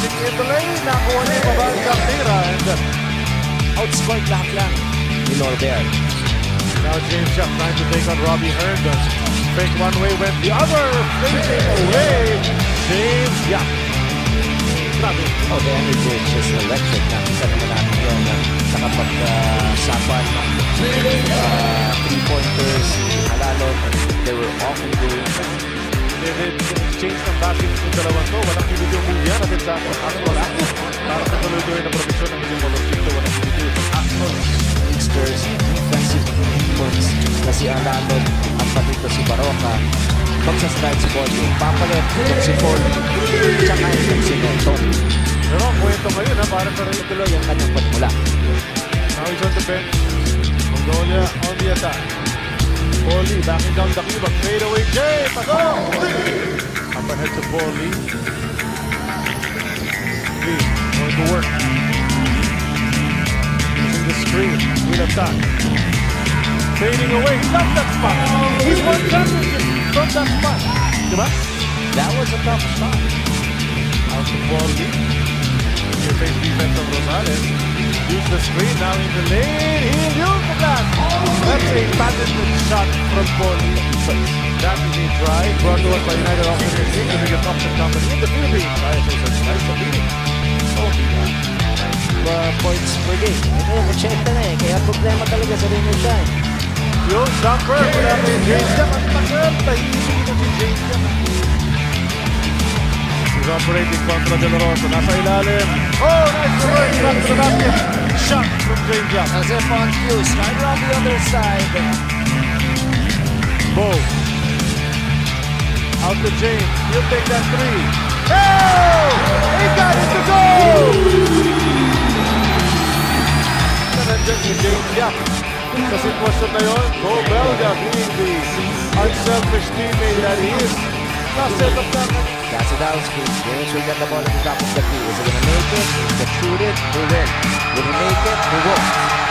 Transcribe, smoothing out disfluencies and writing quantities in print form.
passing in the lane. Nakuha niya yung mabagang tira and Outscored lahat lang ni Norbert. now James Yap trying to take on Robbie Hearn. Fake one way, went the other. Fading away. James Yap. Grabe. Oh, the energy is just electric. Nakita naman natin yung nakapag-sapan ng 3-pointers, halalon, and they were often doing that. They exchange ng basket yung dalawang to. Walang video move yan. Natin sa wala. Para sa tuloy-tuloy na proteksyon ng inyong motorsiklo. Walang video sa actual. Mixters, defensive demons na si Halalon at palito si Baroka. Magsaslide si Bolly. Papalit itong si Bolly. Tsaka itong si Neton. Pero ang kwento ngayon ha, para sa rin Tuloy ang kanyang pagmula. now he's on the bench. Magnolia on the attack. Bolly backing down the key, but fade away. Jay, pasok! Up ahead to Bolly. Lee going to work. Using the screen with attack. Fading away. He loves that spot. He's won championship from that spot. Diba? That was a tough shot. Out to Bolly. Your face defense of Rosales. Use the screen now in the lane. He'll use the glass. That's a patented shot from Bolly. That is a drive brought to us by United Officers Inc., the biggest auction company in the Philippines. Nice to meet you. Points per game. Ito, 80 na eh. Kaya problema talaga sa rin yung time. Yung jumper mula kay James Yap. Ang tagal. Tahimik ito si James Yap. He's operating contra De La Rosa. Nasa ilalim. Oh, nice reverse. Back to the basket. Shot from James Yap. As if on cue, right on the other side. Bo. Out to James. He'll take that three. Oh! He got it to go! Nandiyan si James Yap. Sa sitwasyon na yun, Bo Belga being the unselfish teammate that he is. Na-set up na. Gasidowski, James will get the ball at the top of the key. Is he gonna make it? He can shoot it. He will. Will he make it? He will.